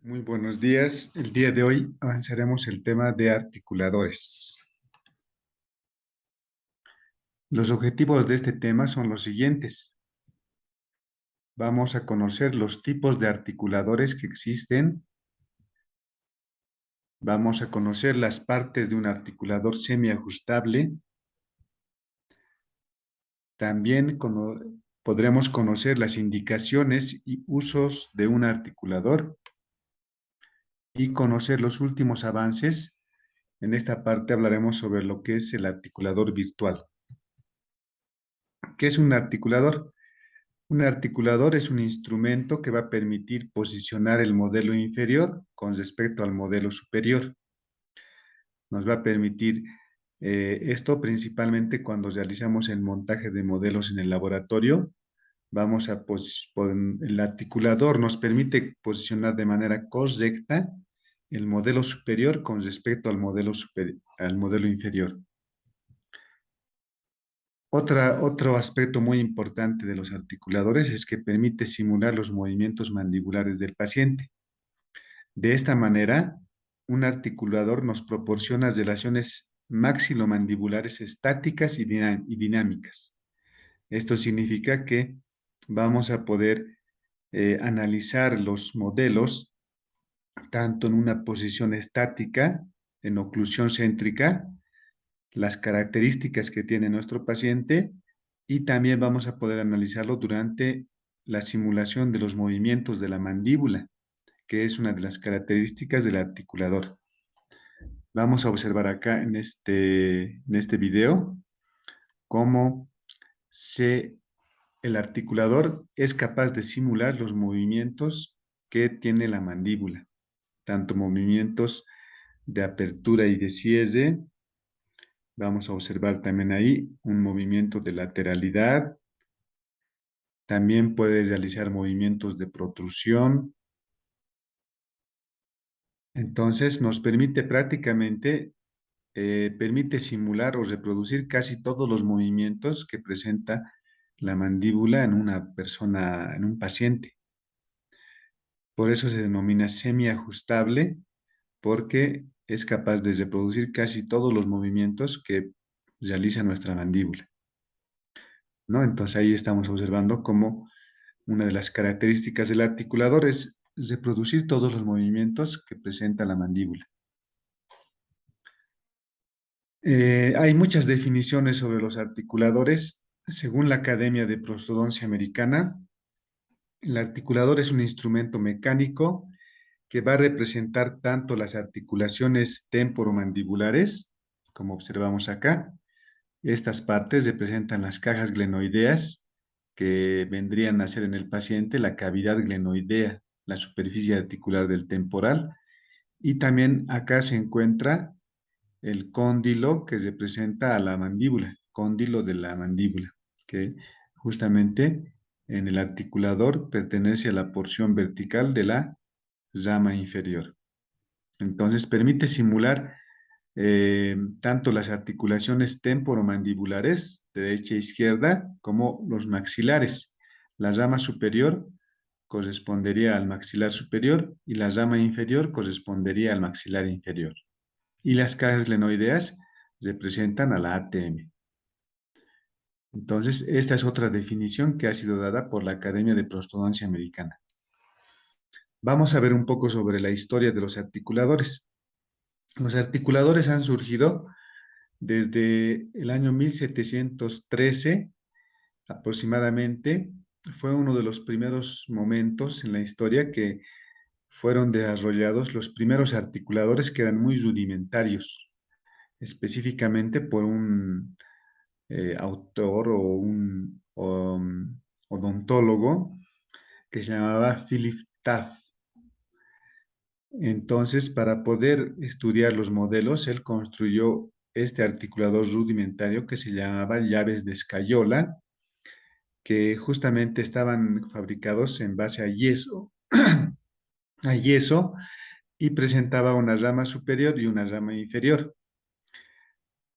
Muy buenos días. El día de hoy avanzaremos el tema de articuladores. Los objetivos de este tema son los siguientes. Vamos a conocer los tipos de articuladores que existen. Vamos a conocer las partes de un articulador semiajustable. También podremos conocer las indicaciones y usos de un articulador y conocer los últimos avances. En esta parte hablaremos sobre lo que es el articulador virtual. ¿Qué es un articulador? Un articulador es un instrumento que va a permitir posicionar el modelo inferior con respecto al modelo superior. Nos va a permitir esto principalmente cuando realizamos el montaje de modelos en el laboratorio. El articulador nos permite posicionar de manera correcta el modelo superior con respecto al modelo inferior. Otro aspecto muy importante de los articuladores es que permite simular los movimientos mandibulares del paciente. De esta manera, un articulador nos proporciona relaciones maxilomandibulares estáticas y dinámicas. Esto significa que vamos a poder analizar los modelos tanto en una posición estática, en oclusión céntrica, las características que tiene nuestro paciente y también vamos a poder analizarlo durante la simulación de los movimientos de la mandíbula, que es una de las características del articulador. Vamos a observar acá en este video cómo el articulador es capaz de simular los movimientos que tiene la mandíbula, tanto movimientos de apertura y de cierre. Vamos a observar también ahí un movimiento de lateralidad. También puede realizar movimientos de protrusión. Entonces nos permite permite simular o reproducir casi todos los movimientos que presenta la mandíbula en una persona, en un paciente. Por eso se denomina semiajustable, porque es capaz de reproducir casi todos los movimientos que realiza nuestra mandíbula, ¿no? Entonces ahí estamos observando cómo una de las características del articulador es reproducir todos los movimientos que presenta la mandíbula. Hay muchas definiciones sobre los articuladores. Según la Academia de Prostodoncia Americana, el articulador es un instrumento mecánico que va a representar tanto las articulaciones temporomandibulares, como observamos acá. Estas partes representan las cajas glenoideas que vendrían a ser en el paciente la cavidad glenoidea, la superficie articular del temporal. Y también acá se encuentra el cóndilo que representa a la mandíbula, cóndilo de la mandíbula, que justamente en el articulador pertenece a la porción vertical de la rama inferior. Entonces permite simular tanto las articulaciones temporomandibulares, derecha e izquierda, como los maxilares. La rama superior correspondería al maxilar superior y la rama inferior correspondería al maxilar inferior. Y las cajas glenoideas representan a la ATM. Entonces, esta es otra definición que ha sido dada por la Academia de Prostodoncia Americana. Vamos a ver un poco sobre la historia de los articuladores. Los articuladores han surgido desde el año 1713 aproximadamente. Fue uno de los primeros momentos en la historia que fueron desarrollados los primeros articuladores que eran muy rudimentarios, específicamente por un autor o un odontólogo que se llamaba Philip Taft. Entonces, para poder estudiar los modelos, él construyó este articulador rudimentario que se llamaba llaves de escayola, que justamente estaban fabricados en base a yeso y presentaba una rama superior y una rama inferior.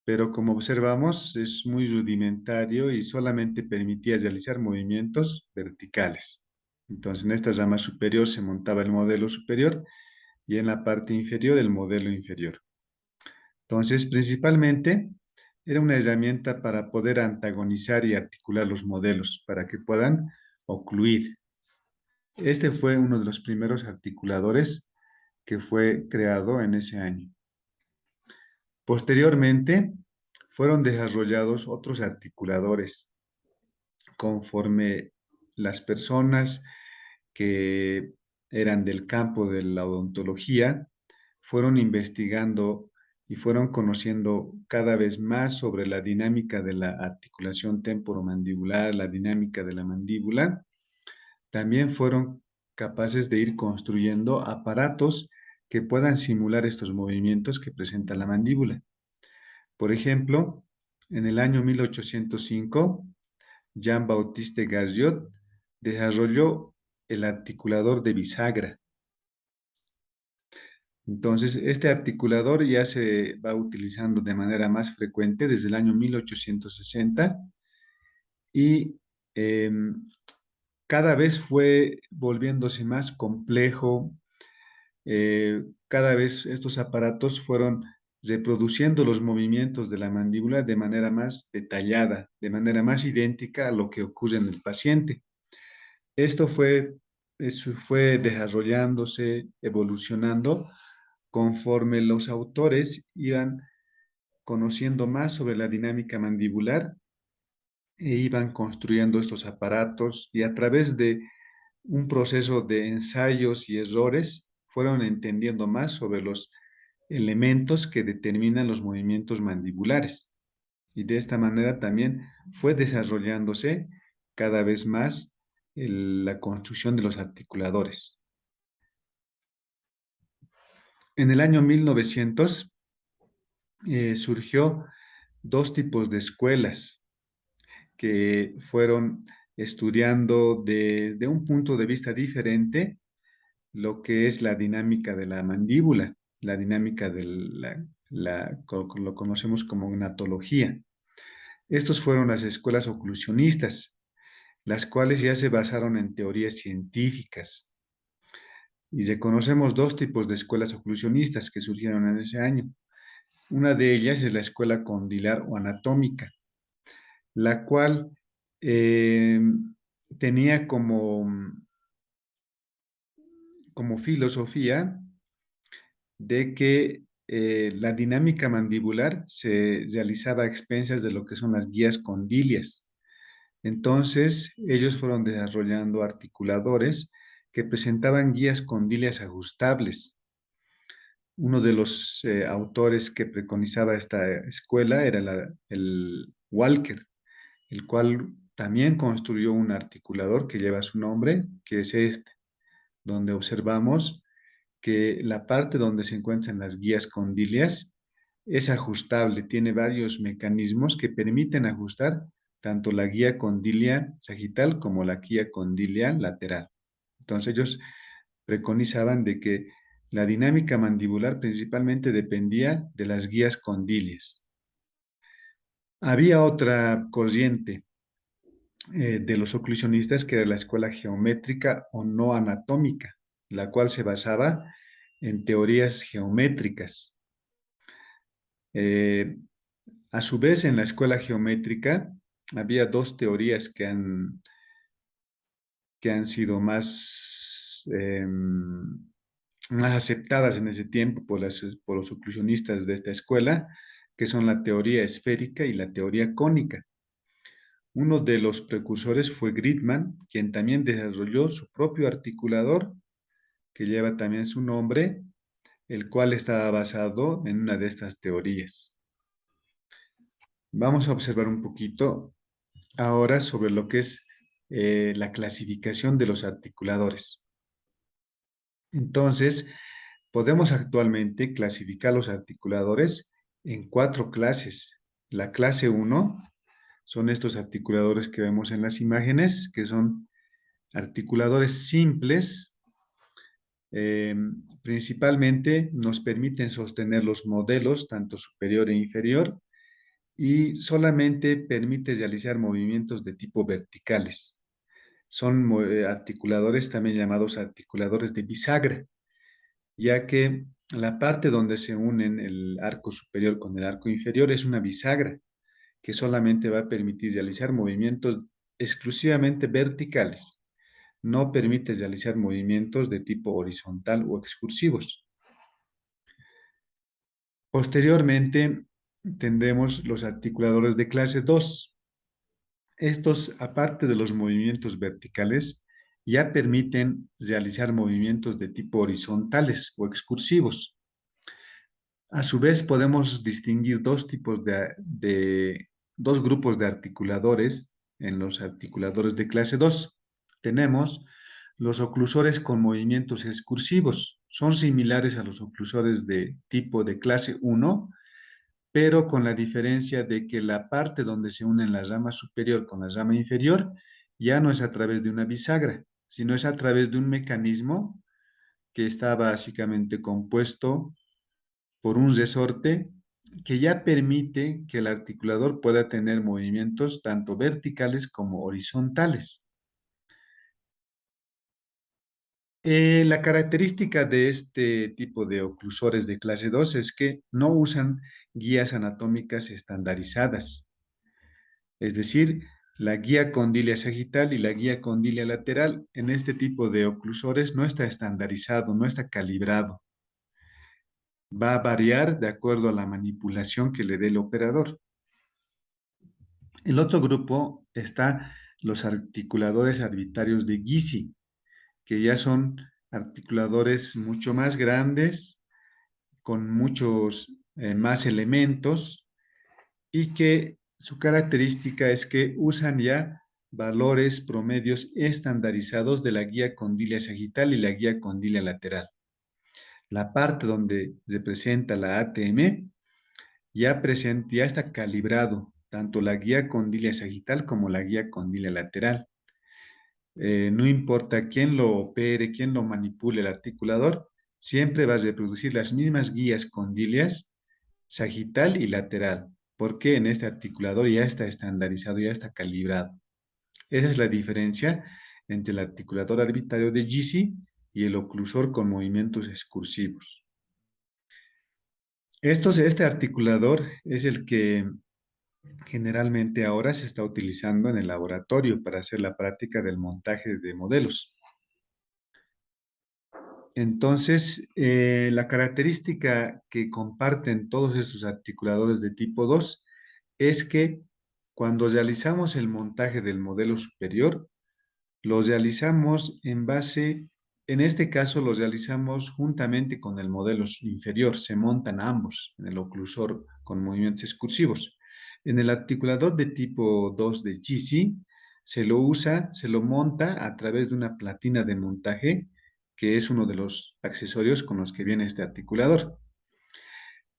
Pero como observamos, es muy rudimentario y solamente permitía realizar movimientos verticales. Entonces, en esta rama superior se montaba el modelo superior y en la parte inferior el modelo inferior. Entonces, principalmente era una herramienta para poder antagonizar y articular los modelos, para que puedan ocluir. Este fue uno de los primeros articuladores que fue creado en ese año. Posteriormente, fueron desarrollados otros articuladores conforme las personas que eran del campo de la odontología fueron investigando y fueron conociendo cada vez más sobre la dinámica de la articulación temporomandibular, la dinámica de la mandíbula. También fueron capaces de ir construyendo aparatos que puedan simular estos movimientos que presenta la mandíbula. Por ejemplo, en el año 1805, Jean-Baptiste Garriot desarrolló el articulador de bisagra. Entonces, este articulador ya se va utilizando de manera más frecuente desde el año 1860 y eh, cada vez fue volviéndose más complejo. Cada vez estos aparatos fueron reproduciendo los movimientos de la mandíbula de manera más detallada, de manera más idéntica a lo que ocurre en el paciente. Esto fue desarrollándose, evolucionando conforme los autores iban conociendo más sobre la dinámica mandibular e iban construyendo estos aparatos y a través de un proceso de ensayos y errores fueron entendiendo más sobre los elementos que determinan los movimientos mandibulares. Y de esta manera también fue desarrollándose cada vez más la construcción de los articuladores. En el año 1900 surgió dos tipos de escuelas que fueron estudiando desde un punto de vista diferente lo que es la dinámica de la mandíbula, la dinámica de lo conocemos como gnatología. Estos fueron las escuelas oclusionistas, las cuales ya se basaron en teorías científicas. Y reconocemos dos tipos de escuelas oclusionistas que surgieron en ese año. Una de ellas es la escuela condilar o anatómica, la cual eh, tenía como filosofía de que la dinámica mandibular se realizaba a expensas de lo que son las guías condilias. Entonces, ellos fueron desarrollando articuladores que presentaban guías condilias ajustables. Uno de los autores que preconizaba esta escuela era el Walker, el cual también construyó un articulador que lleva su nombre, que es este, donde observamos que la parte donde se encuentran las guías condilias es ajustable, tiene varios mecanismos que permiten ajustar tanto la guía condilia sagital como la guía condilia lateral. Entonces ellos preconizaban de que la dinámica mandibular principalmente dependía de las guías condilias. Había otra corriente de los oclusionistas que era la escuela geométrica o no anatómica, la cual se basaba en teorías geométricas. Eh, a su vez, en la escuela geométrica había dos teorías que han sido más aceptadas en ese tiempo por los oclusionistas de esta escuela, que son la teoría esférica y la teoría cónica. Uno de los precursores fue Gridman, quien también desarrolló su propio articulador, que lleva también su nombre, el cual estaba basado en una de estas teorías. Vamos a observar un poquito ahora sobre lo que es la clasificación de los articuladores. Entonces, podemos actualmente clasificar los articuladores en cuatro clases. La clase 1 son estos articuladores que vemos en las imágenes, que son articuladores simples. eh, Principalmente nos permiten sostener los modelos, tanto superior e inferior, y solamente permite realizar movimientos de tipo verticales. Son articuladores también llamados articuladores de bisagra, ya que la parte donde se unen el arco superior con el arco inferior es una bisagra que solamente va a permitir realizar movimientos exclusivamente verticales. No permite realizar movimientos de tipo horizontal o excursivos. Posteriormente, tendremos los articuladores de clase 2. Estos, aparte de los movimientos verticales, ya permiten realizar movimientos de tipo horizontales o excursivos. A su vez, podemos distinguir dos grupos de articuladores en los articuladores de clase 2. Tenemos los oclusores con movimientos excursivos. Son similares a los oclusores de tipo de clase 1, pero con la diferencia de que la parte donde se unen la rama superior con la rama inferior ya no es a través de una bisagra, sino es a través de un mecanismo que está básicamente compuesto por un resorte que ya permite que el articulador pueda tener movimientos tanto verticales como horizontales. La característica de este tipo de oclusores de clase 2 es que no usan guías anatómicas estandarizadas, es decir, la guía condilia sagital y la guía condilia lateral en este tipo de oclusores no está estandarizado, no está calibrado. Va a variar de acuerdo a la manipulación que le dé el operador. El otro grupo está los articuladores arbitrarios de Gysi, que ya son articuladores mucho más grandes, con muchos más elementos y que su característica es que usan ya valores promedios estandarizados de la guía condilia sagital y la guía condilia lateral. La parte donde se presenta la ATM ya está calibrado tanto la guía condilia sagital como la guía condilia lateral. No importa quién lo opere, quién lo manipule el articulador, siempre va a reproducir las mismas guías condilias sagital y lateral, porque en este articulador ya está estandarizado, ya está calibrado. Esa es la diferencia entre el articulador arbitrario de Gysi y el oclusor con movimientos excursivos. Este articulador es el que generalmente ahora se está utilizando en el laboratorio para hacer la práctica del montaje de modelos. Entonces, la característica que comparten todos estos articuladores de tipo 2 es que cuando realizamos el montaje del modelo superior, lo realizamos en este caso lo realizamos juntamente con el modelo inferior, se montan ambos en el oclusor con movimientos excursivos. En el articulador de tipo 2 de GC, se lo monta a través de una platina de montaje, que es uno de los accesorios con los que viene este articulador.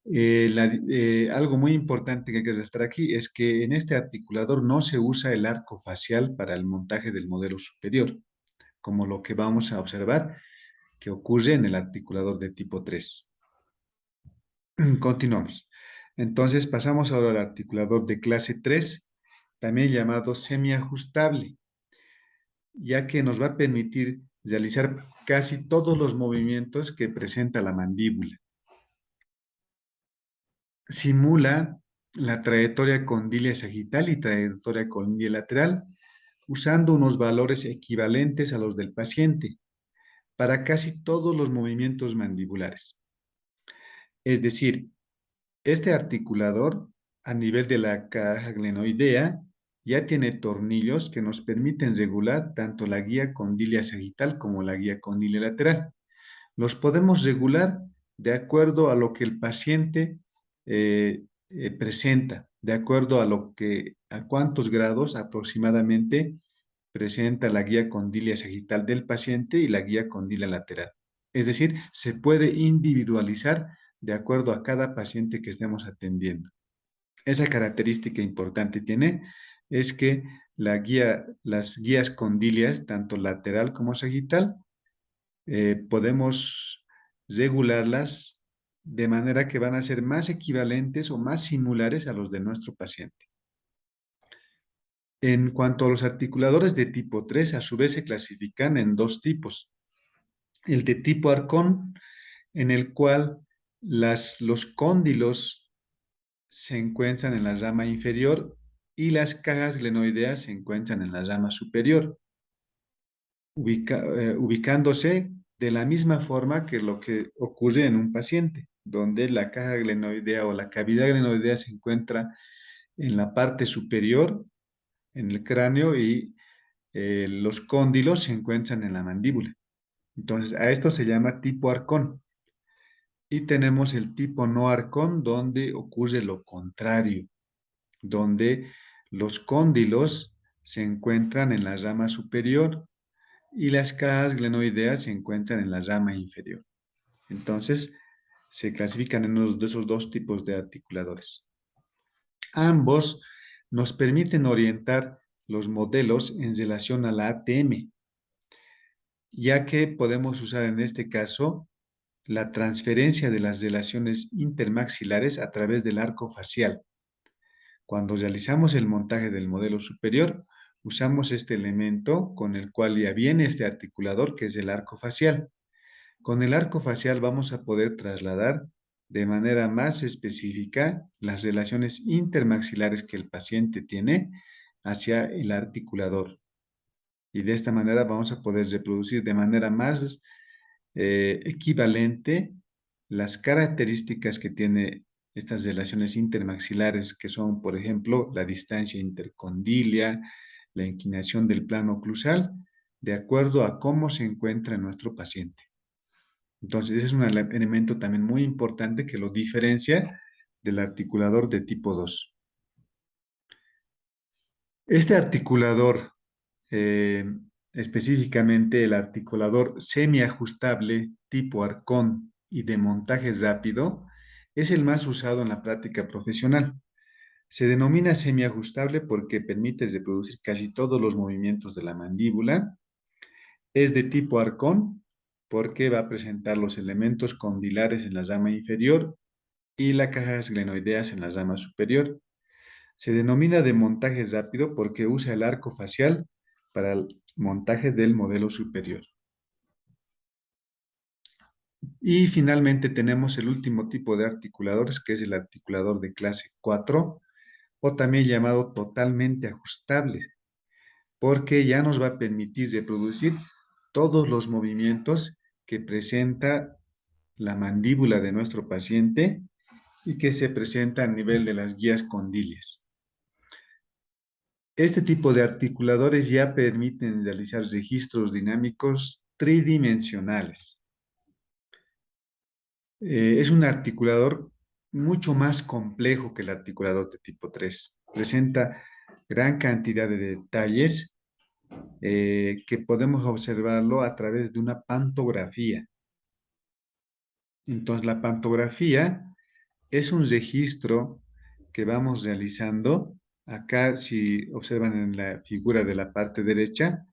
Algo muy importante que hay que resaltar aquí es que en este articulador no se usa el arco facial para el montaje del modelo superior, como lo que vamos a observar que ocurre en el articulador de tipo 3. Continuamos. Entonces pasamos ahora al articulador de clase 3, también llamado semiajustable, ya que nos va a permitir realizar casi todos los movimientos que presenta la mandíbula. Simula la trayectoria condilia sagital y trayectoria condilia lateral usando unos valores equivalentes a los del paciente para casi todos los movimientos mandibulares. Es decir, este articulador a nivel de la caja glenoidea ya tiene tornillos que nos permiten regular tanto la guía condilia sagital como la guía condilia lateral. Los podemos regular de acuerdo a lo que el paciente presenta, de acuerdo a cuántos grados aproximadamente presenta la guía condilia sagital del paciente y la guía condilia lateral. Es decir, se puede individualizar de acuerdo a cada paciente que estemos atendiendo. Esa característica importante tiene es que las guías condilias, tanto lateral como sagital, podemos regularlas de manera que van a ser más equivalentes o más similares a los de nuestro paciente. En cuanto a los articuladores de tipo 3, a su vez se clasifican en dos tipos. El de tipo arcón, en el cual los cóndilos se encuentran en la rama inferior y las cajas glenoideas se encuentran en la rama superior, ubicándose de la misma forma que lo que ocurre en un paciente, donde la caja glenoidea o la cavidad glenoidea se encuentra en la parte superior, en el cráneo, y los cóndilos se encuentran en la mandíbula. Entonces, a esto se llama tipo arcón. Y tenemos el tipo no arcón, donde ocurre lo contrario, donde los cóndilos se encuentran en la rama superior y las cajas glenoideas se encuentran en la rama inferior. Entonces, se clasifican en uno de esos dos tipos de articuladores. Ambos nos permiten orientar los modelos en relación a la ATM, ya que podemos usar en este caso la transferencia de las relaciones intermaxilares a través del arco facial. Cuando realizamos el montaje del modelo superior, usamos este elemento con el cual ya viene este articulador, que es el arco facial. Con el arco facial vamos a poder trasladar de manera más específica las relaciones intermaxilares que el paciente tiene hacia el articulador. Y de esta manera vamos a poder reproducir de manera más equivalente las características que tiene estas relaciones intermaxilares, que son, por ejemplo, la distancia intercondilia, la inclinación del plano oclusal, de acuerdo a cómo se encuentra nuestro paciente. Entonces, ese es un elemento también muy importante que lo diferencia del articulador de tipo 2. Este articulador, eh, específicamente el articulador semiajustable tipo arcón y de montaje rápido, es el más usado en la práctica profesional. Se denomina semiajustable porque permite reproducir casi todos los movimientos de la mandíbula. Es de tipo arcón porque va a presentar los elementos condilares en la rama inferior y las cajas glenoideas en la rama superior. Se denomina de montaje rápido porque usa el arco facial para el montaje del modelo superior. Y finalmente tenemos el último tipo de articuladores, que es el articulador de clase 4, o también llamado totalmente ajustable, porque ya nos va a permitir reproducir todos los movimientos que presenta la mandíbula de nuestro paciente y que se presenta a nivel de las guías condilias. Este tipo de articuladores ya permiten realizar registros dinámicos tridimensionales. Es un articulador mucho más complejo que el articulador de tipo 3. Presenta gran cantidad de detalles que podemos observarlo a través de una pantografía. Entonces, la pantografía es un registro que vamos realizando. Acá, si observan en la figura de la parte derecha,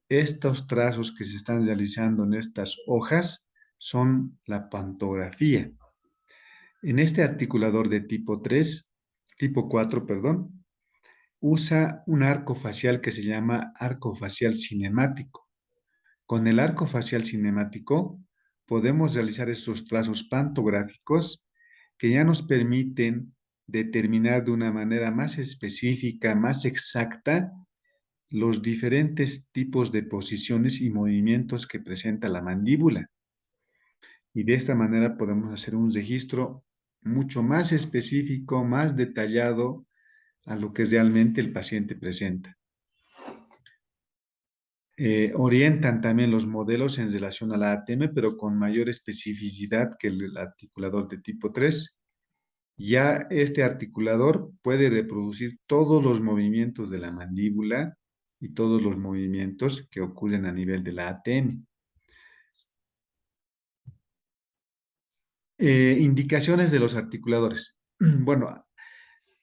estos trazos que se están realizando en estas hojas son la pantografía. En este articulador de tipo 4, perdón, usa un arco facial que se llama arco facial cinemático. Con el arco facial cinemático podemos realizar estos trazos pantográficos que ya nos permiten determinar de una manera más específica, más exacta, los diferentes tipos de posiciones y movimientos que presenta la mandíbula. Y de esta manera podemos hacer un registro mucho más específico, más detallado a lo que realmente el paciente presenta. Orientan también los modelos en relación a la ATM, pero con mayor especificidad que el articulador de tipo 3. Ya este articulador puede reproducir todos los movimientos de la mandíbula y todos los movimientos que ocurren a nivel de la ATM. Indicaciones de los articuladores. Bueno,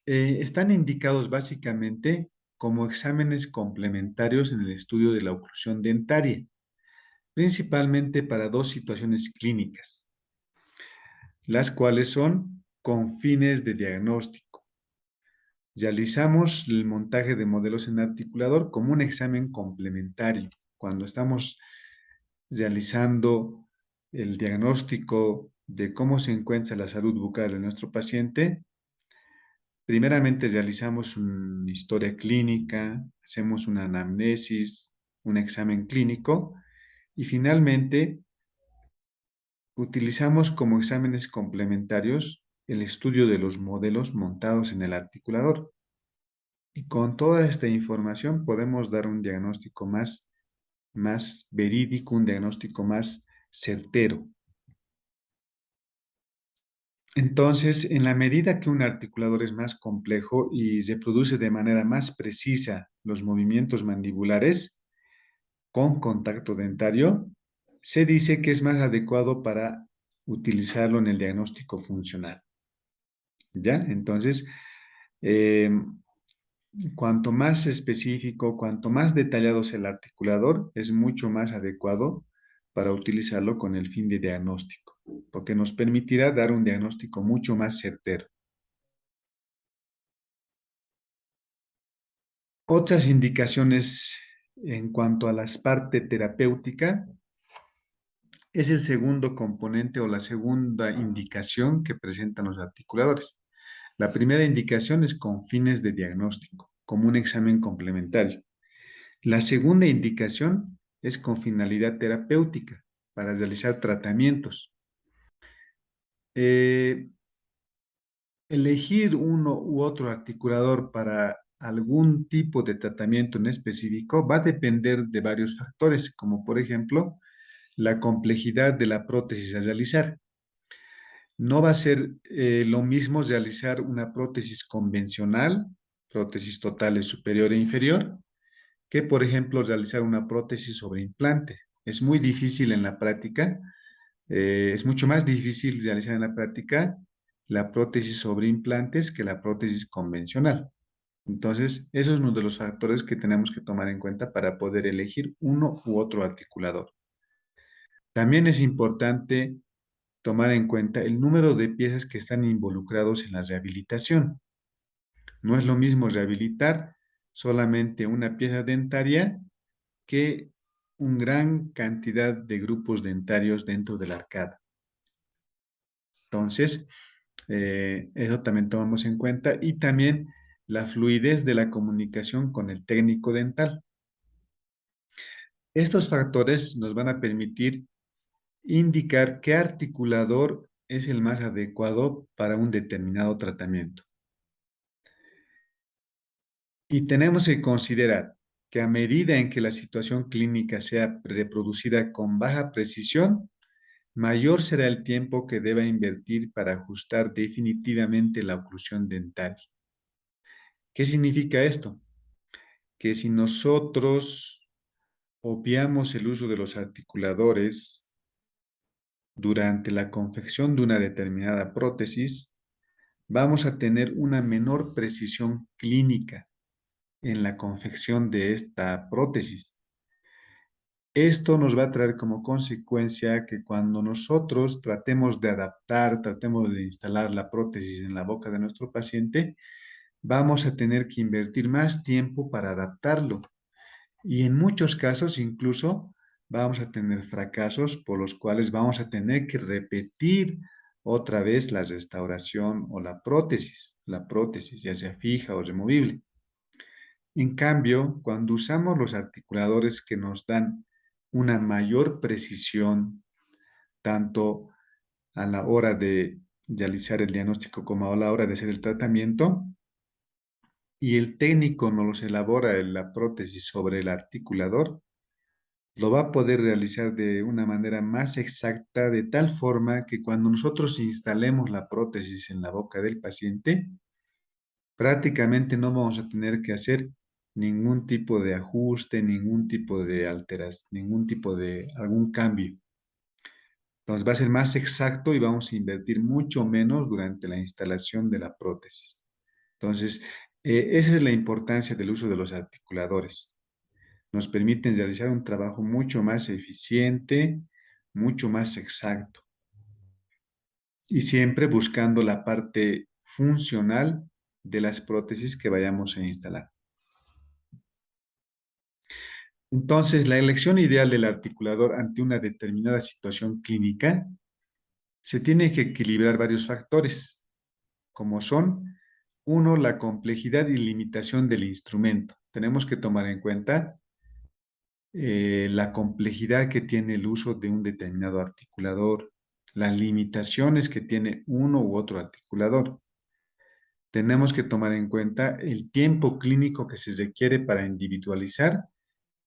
están indicados básicamente como exámenes complementarios en el estudio de la oclusión dentaria, principalmente para dos situaciones clínicas, las cuales son con fines de diagnóstico. Realizamos el montaje de modelos en articulador como un examen complementario. Cuando estamos realizando el diagnóstico de cómo se encuentra la salud bucal de nuestro paciente, primeramente realizamos una historia clínica, hacemos una anamnesis, un examen clínico y finalmente utilizamos como exámenes complementarios el estudio de los modelos montados en el articulador. Y con toda esta información podemos dar un diagnóstico más verídico, un diagnóstico más certero. Entonces, en la medida que un articulador es más complejo y reproduce de manera más precisa los movimientos mandibulares con contacto dentario, se dice que es más adecuado para utilizarlo en el diagnóstico funcional. ¿Ya? Entonces, eh, cuanto más específico, cuanto más detallado sea el articulador, es mucho más adecuado para utilizarlo con el fin de diagnóstico, porque nos permitirá dar un diagnóstico mucho más certero. Otras indicaciones en cuanto a la parte terapéutica es el segundo componente o la segunda indicación que presentan los articuladores. La primera indicación es con fines de diagnóstico, como un examen complementario. La segunda indicación es con finalidad terapéutica, para realizar tratamientos. Eh, Elegir uno u otro articulador para algún tipo de tratamiento en específico va a depender de varios factores, como por ejemplo la complejidad de la prótesis a realizar. No va a ser lo mismo realizar una prótesis convencional, prótesis totales superior e inferior, que por ejemplo realizar una prótesis sobre implante. Es muy difícil en la práctica, es mucho más difícil realizar en la práctica la prótesis sobre implantes que la prótesis convencional. Entonces, eso es uno de los factores que tenemos que tomar en cuenta para poder elegir uno u otro articulador. También es importante tomar en cuenta el número de piezas que están involucrados en la rehabilitación. No es lo mismo rehabilitar solamente una pieza dentaria que una gran cantidad de grupos dentarios dentro de la arcada. Entonces, eso también tomamos en cuenta y también la fluidez de la comunicación con el técnico dental. Estos factores nos van a permitir indicar qué articulador es el más adecuado para un determinado tratamiento. Y tenemos que considerar que a medida en que la situación clínica sea reproducida con baja precisión, mayor será el tiempo que deba invertir para ajustar definitivamente la oclusión dental. ¿Qué significa esto? Que si nosotros obviamos el uso de los articuladores durante la confección de una determinada prótesis, vamos a tener una menor precisión clínica en la confección de esta prótesis. Esto nos va a traer como consecuencia que cuando nosotros tratemos de adaptar, tratemos de instalar la prótesis en la boca de nuestro paciente, vamos a tener que invertir más tiempo para adaptarlo. Y en muchos casos incluso vamos a tener fracasos por los cuales vamos a tener que repetir otra vez la restauración o la prótesis ya sea fija o removible. En cambio, cuando usamos los articuladores que nos dan una mayor precisión, tanto a la hora de realizar el diagnóstico como a la hora de hacer el tratamiento, y el técnico nos elabora la prótesis sobre el articulador, lo va a poder realizar de una manera más exacta, de tal forma que cuando nosotros instalemos la prótesis en la boca del paciente, prácticamente no vamos a tener que hacer ningún tipo de ajuste, ningún tipo de alteración, ningún tipo de algún cambio. Entonces va a ser más exacto y vamos a invertir mucho menos durante la instalación de la prótesis. Entonces, esa es la importancia del uso de los articuladores. Nos permiten realizar un trabajo mucho más eficiente, mucho más exacto y siempre buscando la parte funcional de las prótesis que vayamos a instalar. Entonces, la elección ideal del articulador ante una determinada situación clínica se tiene que equilibrar varios factores, como son, uno, la complejidad y limitación del instrumento. Tenemos que tomar en cuenta la complejidad que tiene el uso de un determinado articulador, las limitaciones que tiene uno u otro articulador. Tenemos que tomar en cuenta el tiempo clínico que se requiere para individualizar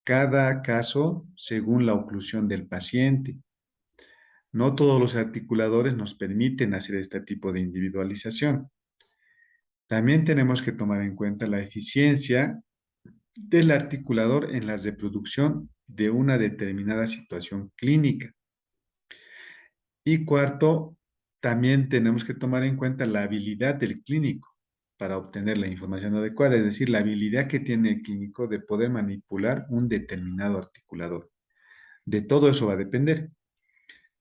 cada caso según la oclusión del paciente. No todos los articuladores nos permiten hacer este tipo de individualización. También tenemos que tomar en cuenta la eficiencia del articulador en la reproducción de una determinada situación clínica. Y cuarto, también tenemos que tomar en cuenta la habilidad del clínico para obtener la información adecuada, es decir, la habilidad que tiene el clínico de poder manipular un determinado articulador. De todo eso va a depender.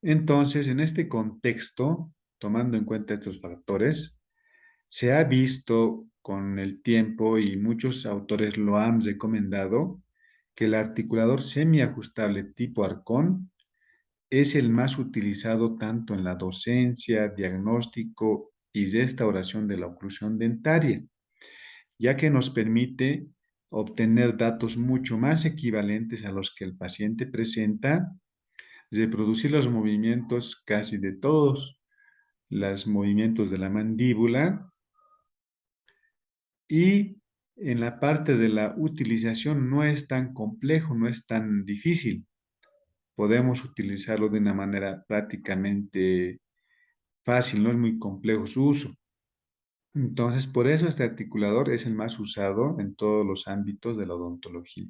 Entonces, en este contexto, tomando en cuenta estos factores, se ha visto con el tiempo y muchos autores lo han recomendado que el articulador semiajustable tipo arcón es el más utilizado tanto en la docencia, diagnóstico y restauración de la oclusión dentaria, ya que nos permite obtener datos mucho más equivalentes a los que el paciente presenta, reproducir los movimientos casi de todos los movimientos de la mandíbula y en la parte de la utilización no es tan complejo, no es tan difícil. Podemos utilizarlo de una manera prácticamente fácil, no es muy complejo su uso. Entonces, por eso este articulador es el más usado en todos los ámbitos de la odontología.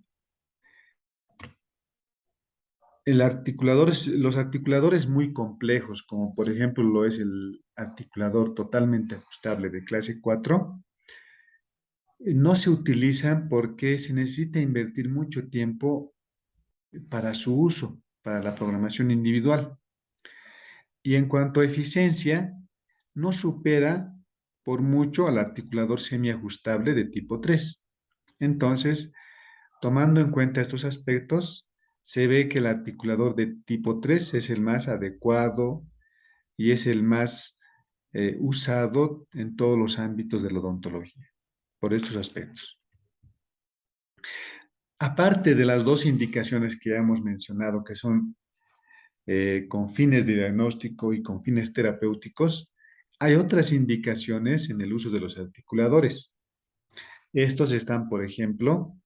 Los articuladores muy complejos, como por ejemplo lo es el articulador totalmente ajustable de clase 4, no se utilizan porque se necesita invertir mucho tiempo para su uso, para la programación individual. Y en cuanto a eficiencia, no supera por mucho al articulador semiajustable de tipo 3. Entonces, tomando en cuenta estos aspectos, se ve que el articulador de tipo 3 es el más adecuado y es el más usado en todos los ámbitos de la odontología, por estos aspectos. Aparte de las dos indicaciones que ya hemos mencionado, que son con fines de diagnóstico y con fines terapéuticos, hay otras indicaciones en el uso de los articuladores. Estos están, por ejemplo,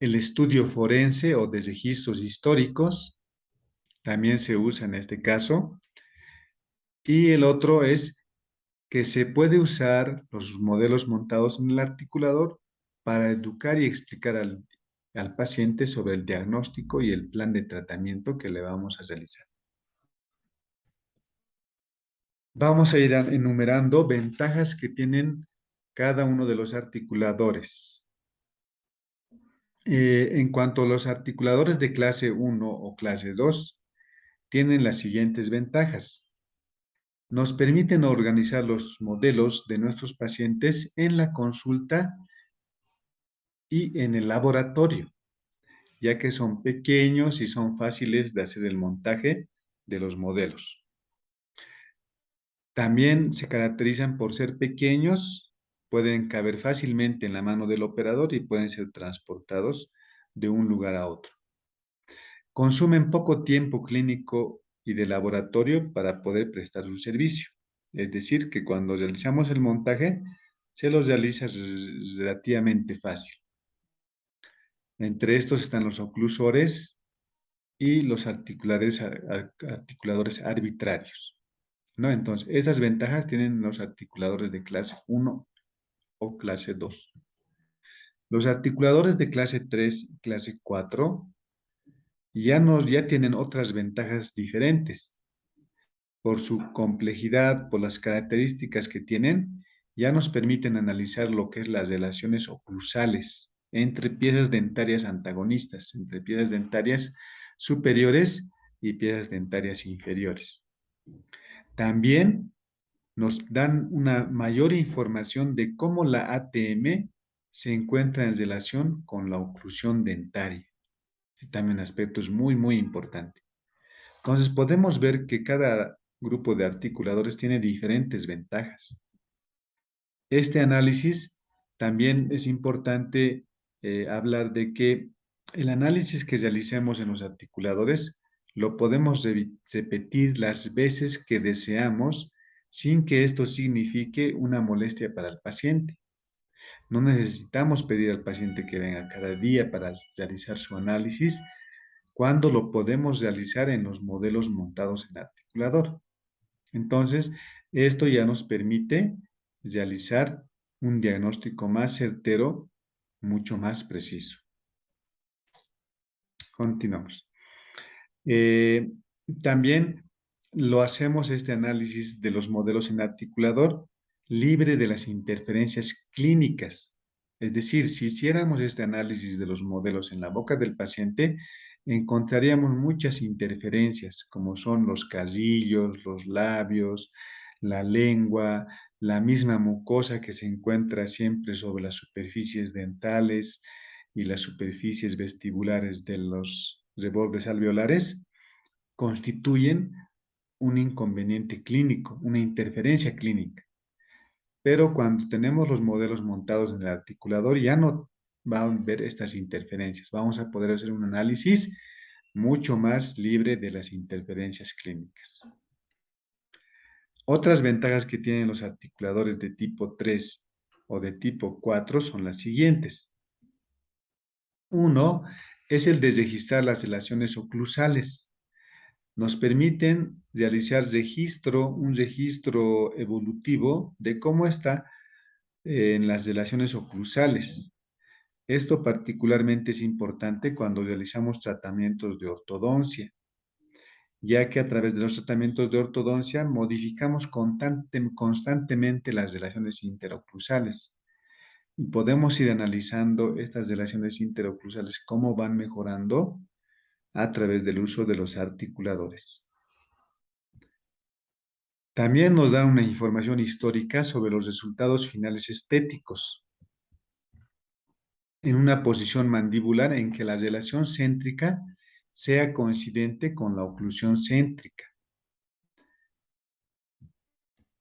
el estudio forense o de registros históricos, también se usa en este caso, y el otro es que se puede usar los modelos montados en el articulador para educar y explicar al paciente sobre el diagnóstico y el plan de tratamiento que le vamos a realizar. Vamos a ir enumerando ventajas que tienen cada uno de los articuladores. En cuanto a los articuladores de clase 1 o clase 2, tienen las siguientes ventajas. Nos permiten organizar los modelos de nuestros pacientes en la consulta y en el laboratorio, ya que son pequeños y son fáciles de hacer el montaje de los modelos. También se caracterizan por ser pequeños, pueden caber fácilmente en la mano del operador y pueden ser transportados de un lugar a otro. Consumen poco tiempo clínico y de laboratorio para poder prestar su servicio. Es decir, que cuando realizamos el montaje, se los realiza relativamente fácil. Entre estos están los oclusores y los articuladores arbitrarios, ¿no? Entonces, esas ventajas tienen los articuladores de clase 1 o clase 2. Los articuladores de clase 3 y clase 4 ya tienen otras ventajas diferentes. Por su complejidad, por las características que tienen, ya nos permiten analizar lo que es las relaciones oclusales entre piezas dentarias antagonistas, entre piezas dentarias superiores y piezas dentarias inferiores. También nos dan una mayor información de cómo la ATM se encuentra en relación con la oclusión dentaria. Y también aspecto es muy, muy importante. Entonces, podemos ver que cada grupo de articuladores tiene diferentes ventajas. Este análisis también es importante hablar de que el análisis que realicemos en los articuladores lo podemos repetir las veces que deseamos sin que esto signifique una molestia para el paciente. No necesitamos pedir al paciente que venga cada día para realizar su análisis cuando lo podemos realizar en los modelos montados en articulador. Entonces, esto ya nos permite realizar un diagnóstico más certero, mucho más preciso. Continuamos. Eh, También lo hacemos este análisis de los modelos en articulador libre de las interferencias clínicas. Es decir, si hiciéramos este análisis de los modelos en la boca del paciente, encontraríamos muchas interferencias, como son los carrillos, los labios, la lengua, la misma mucosa que se encuentra siempre sobre las superficies dentales y las superficies vestibulares de los rebordes alveolares, constituyen un inconveniente clínico, una interferencia clínica. Pero cuando tenemos los modelos montados en el articulador, ya no van a ver estas interferencias. Vamos a poder hacer un análisis mucho más libre de las interferencias clínicas. Otras ventajas que tienen los articuladores de tipo 3 o de tipo 4 son las siguientes. Uno es el de registrar las relaciones oclusales. Nos permiten realizar un registro evolutivo de cómo está en las relaciones oclusales. Esto particularmente es importante cuando realizamos tratamientos de ortodoncia, ya que a través de los tratamientos de ortodoncia modificamos constantemente las relaciones interoclusales y podemos ir analizando estas relaciones interoclusales, cómo van mejorando a través del uso de los articuladores. También nos dan una información histórica sobre los resultados finales estéticos en una posición mandibular en que la relación céntrica sea coincidente con la oclusión céntrica.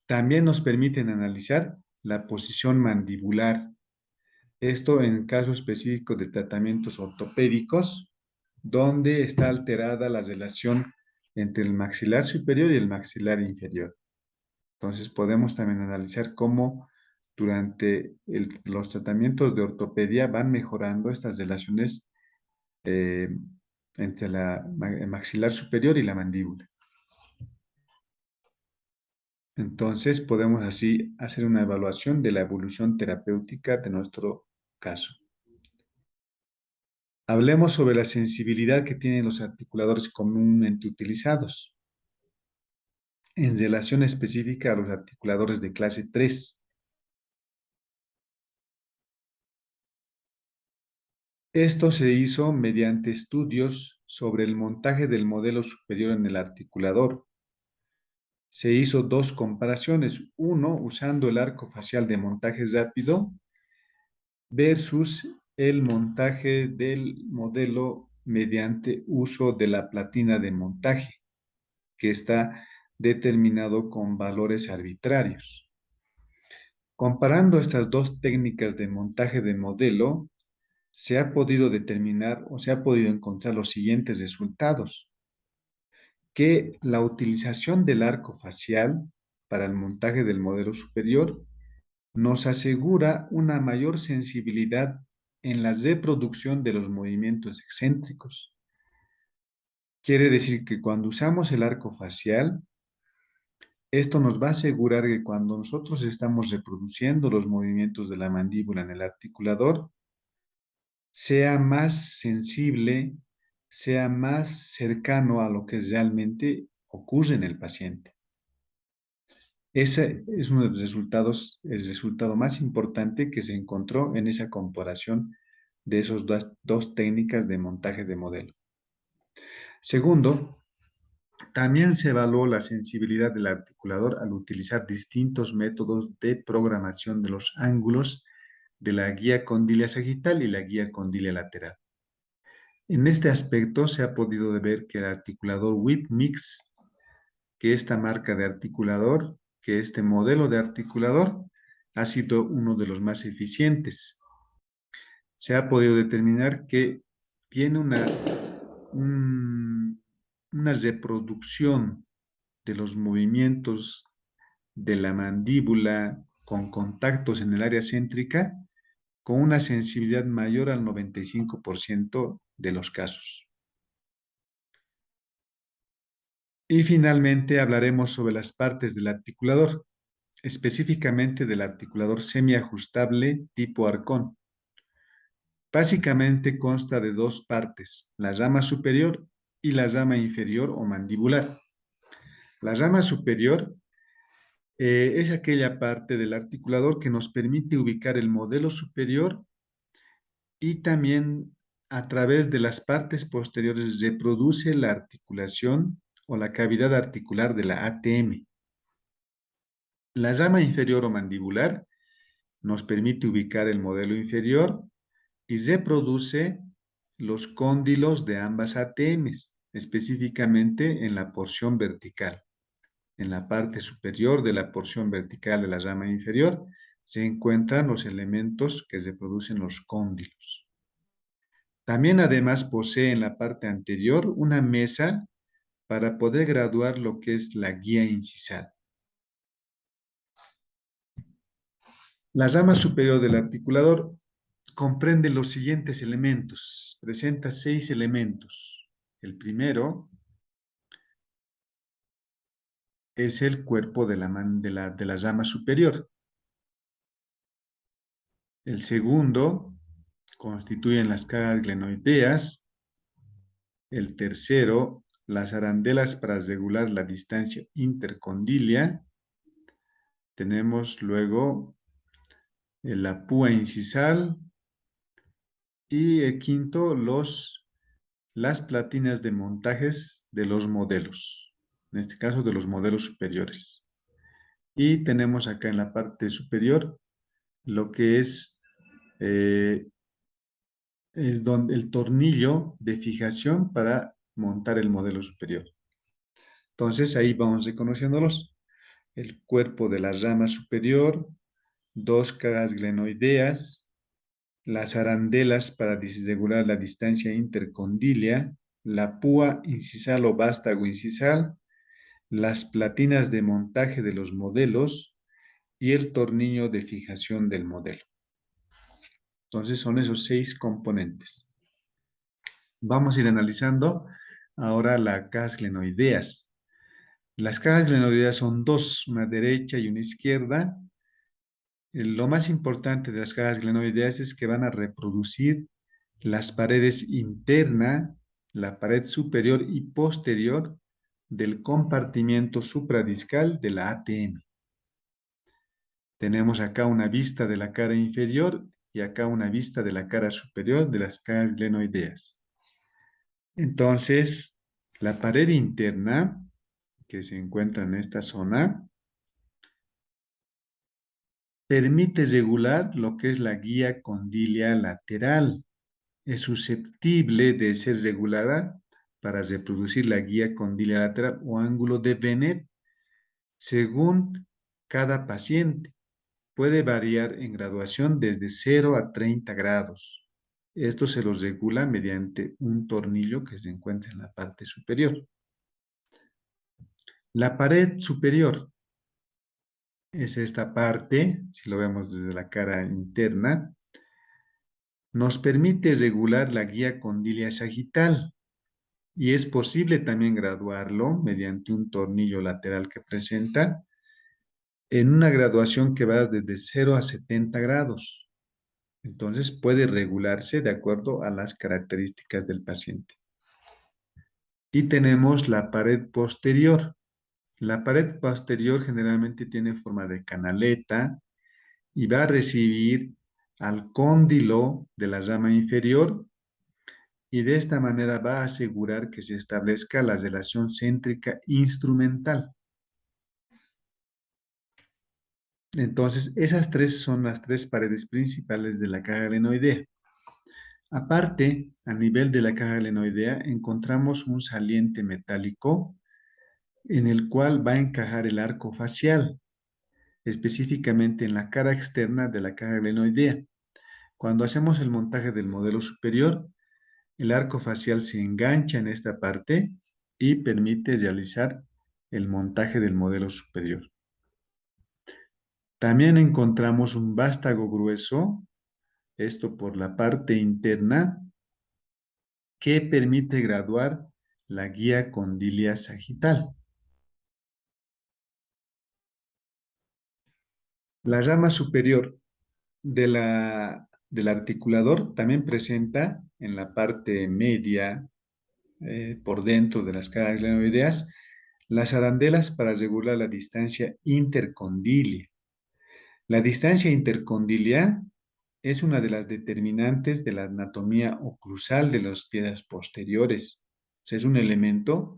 También nos permiten analizar la posición mandibular. Esto en caso específico de tratamientos ortopédicos, donde está alterada la relación entre el maxilar superior y el maxilar inferior. Entonces podemos también analizar cómo durante los tratamientos de ortopedia van mejorando estas relaciones eh, entre el maxilar superior y la mandíbula. Entonces podemos así hacer una evaluación de la evolución terapéutica de nuestro caso. Hablemos sobre la sensibilidad que tienen los articuladores comúnmente utilizados en relación específica a los articuladores de clase 3. Esto se hizo mediante estudios sobre el montaje del modelo superior en el articulador. Se hizo dos comparaciones, uno usando el arco facial de montaje rápido versus el montaje del modelo mediante uso de la platina de montaje, que está determinado con valores arbitrarios. Comparando estas dos técnicas de montaje de modelo, se ha podido determinar o se ha podido encontrar los siguientes resultados: que la utilización del arco facial para el montaje del modelo superior nos asegura una mayor sensibilidad en la reproducción de los movimientos excéntricos. Quiere decir que cuando usamos el arco facial, esto nos va a asegurar que cuando nosotros estamos reproduciendo los movimientos de la mandíbula en el articulador, sea más sensible, sea más cercano a lo que realmente ocurre en el paciente. Ese es uno de los resultados, el resultado más importante que se encontró en esa comparación de esas dos técnicas de montaje de modelo. Segundo, También se evaluó la sensibilidad del articulador al utilizar distintos métodos de programación de los ángulos de la guía condilia sagital y la guía condilia lateral. En este aspecto se ha podido ver que el articulador WIP Mix, que esta marca de articulador, que este modelo de articulador, ha sido uno de los más eficientes. Se ha podido determinar que tiene una reproducción de los movimientos de la mandíbula con contactos en el área céntrica con una sensibilidad mayor al 95% de los casos. Y finalmente hablaremos sobre las partes del articulador, específicamente del articulador semiajustable tipo arcón. Básicamente consta de dos partes, la rama superior y la rama inferior o mandibular. La rama superior es aquella parte del articulador que nos permite ubicar el modelo superior y también a través de las partes posteriores reproduce la articulación o la cavidad articular de la ATM. La rama inferior o mandibular nos permite ubicar el modelo inferior y reproduce los cóndilos de ambas ATMs, específicamente en la porción vertical. En la parte superior de la porción vertical de la rama inferior se encuentran los elementos que reproducen los cóndilos. También además posee en la parte anterior una mesa para poder graduar lo que es la guía incisal. La rama superior del articulador comprende los siguientes elementos. Presenta 6 elementos. El primero es el cuerpo de la rama superior. El segundo constituyen las caras glenoideas. El tercero, las arandelas para regular la distancia intercondilia. Tenemos luego la púa incisal. Y el quinto, las platinas de montajes de los modelos. En este caso, de los modelos superiores. Y tenemos acá en la parte superior lo que eh, es donde el tornillo de fijación para montar el modelo superior. Entonces ahí vamos reconociéndolos. El cuerpo de la rama superior, dos caras glenoideas, las arandelas para regular la distancia intercondilia, la púa incisal o vástago incisal, las platinas de montaje de los modelos y el tornillo de fijación del modelo. Entonces son esos 6 componentes. Vamos a ir analizando ahora las cajas glenoideas. Las cajas glenoideas son dos, una derecha y una izquierda. Lo más importante de las cajas glenoideas es que van a reproducir las paredes interna, la pared superior y posterior del compartimiento supradiscal de la ATM. Tenemos acá una vista de la cara inferior y acá una vista de la cara superior de las caras glenoideas. Entonces, la pared interna que se encuentra en esta zona permite regular lo que es la guía condilia lateral. Es susceptible de ser regulada para reproducir la guía condilia lateral o ángulo de Bennett según cada paciente. Puede variar en graduación desde 0 a 30 grados. Esto se los regula mediante un tornillo que se encuentra en la parte superior. La pared superior es esta parte, si lo vemos desde la cara interna, nos permite regular la guía condilia sagital y es posible también graduarlo mediante un tornillo lateral que presenta en una graduación que va desde 0 a 70 grados. Entonces puede regularse de acuerdo a las características del paciente. Y tenemos la pared posterior. La pared posterior generalmente tiene forma de canaleta y va a recibir al cóndilo de la rama inferior y de esta manera va a asegurar que se establezca la relación céntrica instrumental. Entonces, esas tres son las tres paredes principales de la caja glenoidea. Aparte, a nivel de la caja glenoidea, encontramos un saliente metálico en el cual va a encajar el arco facial, específicamente en la cara externa de la caja glenoidea. Cuando hacemos el montaje del modelo superior, el arco facial se engancha en esta parte y permite realizar el montaje del modelo superior. También encontramos un vástago grueso, esto por la parte interna, que permite graduar la guía condilia sagital. La rama superior del articulador también presenta en la parte media, por dentro de las caras glenoideas, las arandelas para regular la distancia intercondilia. La distancia intercondilia es una de las determinantes de la anatomía oclusal de las piezas posteriores. O sea, es un elemento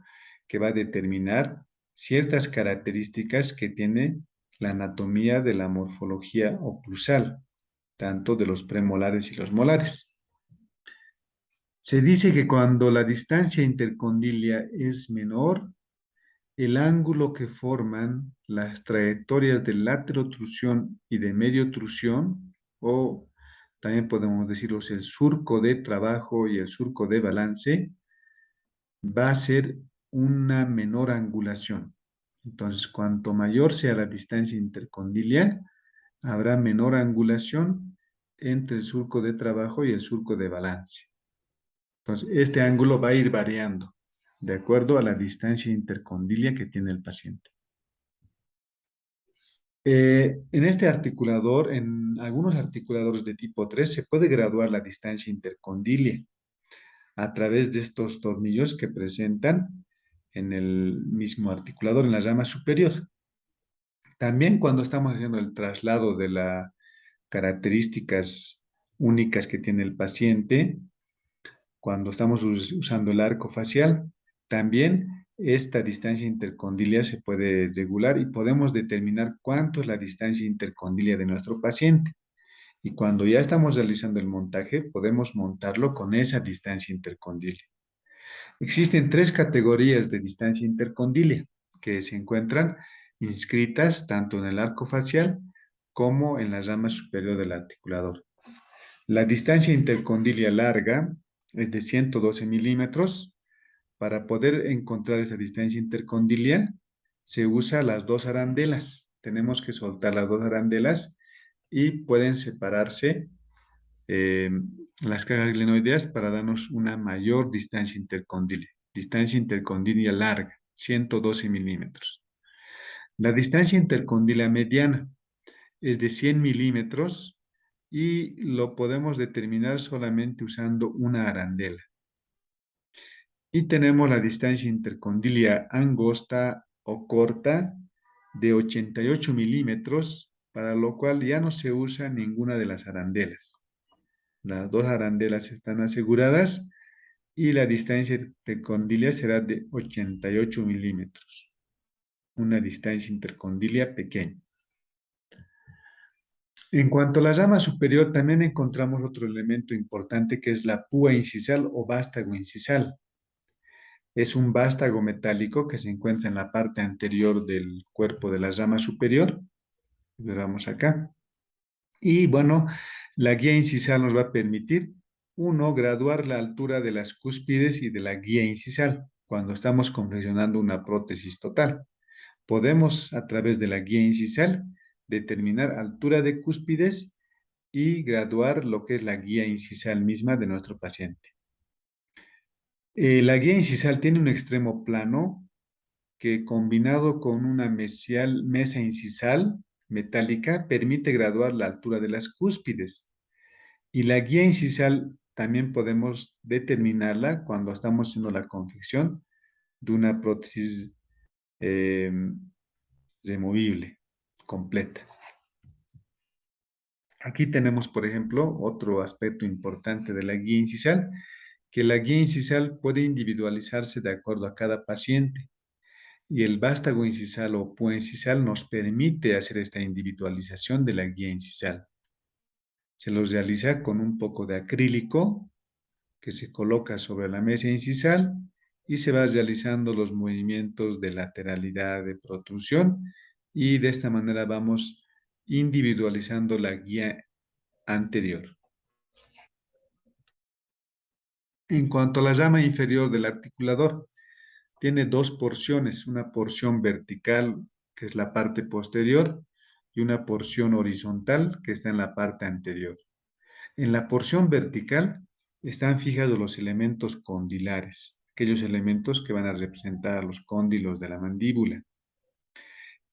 que va a determinar ciertas características que tiene la anatomía de la morfología oclusal, tanto de los premolares y los molares. Se dice que cuando la distancia intercondilia es menor, el ángulo que forman las trayectorias de laterotrusión y de mediotrusión, o también podemos decirlos el surco de trabajo y el surco de balance, va a ser una menor angulación. Entonces, cuanto mayor sea la distancia intercondilia, habrá menor angulación entre el surco de trabajo y el surco de balance. Entonces, este ángulo va a ir variando de acuerdo a la distancia intercondilia que tiene el paciente. En este articulador, en algunos articuladores de tipo 3, se puede graduar la distancia intercondilia a través de estos tornillos que presentan en el mismo articulador, en la rama superior. También cuando estamos haciendo el traslado de las características únicas que tiene el paciente, cuando estamos usando el arco facial, también esta distancia intercondilia se puede regular y podemos determinar cuánto es la distancia intercondilia de nuestro paciente. Y cuando ya estamos realizando el montaje, podemos montarlo con esa distancia intercondilia. Existen tres categorías de distancia intercondilia que se encuentran inscritas tanto en el arco facial como en la rama superior del articulador. La distancia intercondilia larga es de 112 milímetros. Para poder encontrar esa distancia intercondilia, se usa las dos arandelas. Tenemos que soltar las dos arandelas y pueden separarse eh, las caras glenoideas para darnos una mayor distancia intercondilia. Distancia intercondilia larga, 112 milímetros. La distancia intercondilia mediana es de 100 milímetros y lo podemos determinar solamente usando una arandela. Y tenemos la distancia intercondilia angosta o corta de 88 milímetros, para lo cual ya no se usa ninguna de las arandelas. Las dos arandelas están aseguradas y la distancia intercondilia será de 88 milímetros. Una distancia intercondilia pequeña. En cuanto a la rama superior, también encontramos otro elemento importante que es la púa incisal o vástago incisal. Es un vástago metálico que se encuentra en la parte anterior del cuerpo de la rama superior. Veamos acá. Y bueno, la guía incisal nos va a permitir, uno, graduar la altura de las cúspides y de la guía incisal cuando estamos confeccionando una prótesis total. Podemos, a través de la guía incisal, determinar altura de cúspides y graduar lo que es la guía incisal misma de nuestro paciente. La guía incisal tiene un extremo plano que combinado con una mesa incisal metálica permite graduar la altura de las cúspides. Y la guía incisal también podemos determinarla cuando estamos haciendo la confección de una prótesis eh, removible, completa. Aquí tenemos, por ejemplo, otro aspecto importante de la guía incisal, que la guía incisal puede individualizarse de acuerdo a cada paciente y el vástago incisal o púa incisal nos permite hacer esta individualización de la guía incisal. Se los realiza con un poco de acrílico que se coloca sobre la mesa incisal y se va realizando los movimientos de lateralidad, de protrusión, y de esta manera vamos individualizando la guía anterior. En cuanto a la rama inferior del articulador, tiene dos porciones, una porción vertical, que es la parte posterior, y una porción horizontal, que está en la parte anterior. En la porción vertical están fijados los elementos condilares, aquellos elementos que van a representar a los cóndilos de la mandíbula.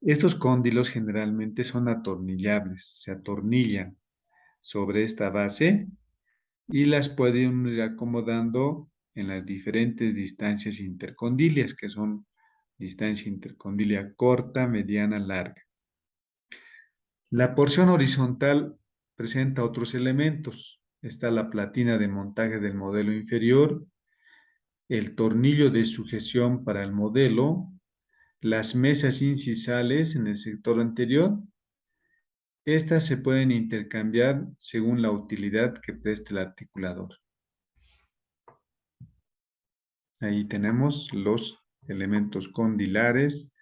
Estos cóndilos generalmente son atornillables, se atornillan sobre esta base y las pueden ir acomodando en las diferentes distancias intercondilias, que son distancia intercondilia corta, mediana, larga. La porción horizontal presenta otros elementos. Está la platina de montaje del modelo inferior, el tornillo de sujeción para el modelo, las mesas incisales en el sector anterior. Estas se pueden intercambiar según la utilidad que preste el articulador. Ahí tenemos los elementos condilares,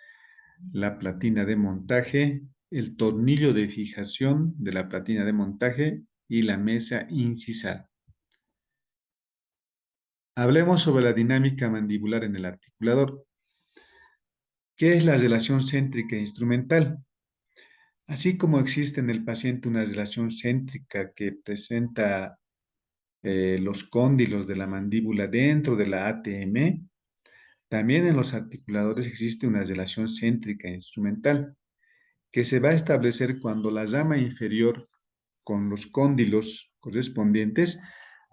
la platina de montaje, el tornillo de fijación de la platina de montaje y la mesa incisal. Hablemos sobre la dinámica mandibular en el articulador. ¿Qué es la relación céntrica e instrumental? Así como existe en el paciente una relación céntrica que presenta los cóndilos de la mandíbula dentro de la ATM, también en los articuladores existe una relación céntrica e instrumental que se va a establecer cuando la rama inferior con los cóndilos correspondientes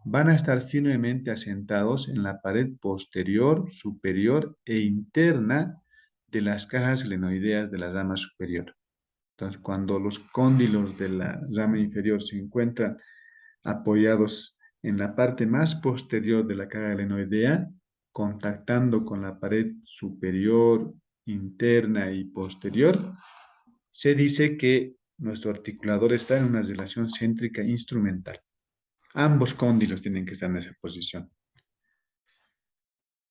van a estar firmemente asentados en la pared posterior, superior e interna de las cajas glenoideas de la rama superior. Entonces, cuando los cóndilos de la rama inferior se encuentran apoyados en la parte más posterior de la caja glenoidea, contactando con la pared superior, interna y posterior, se dice que nuestro articulador está en una relación céntrica instrumental. Ambos cóndilos tienen que estar en esa posición.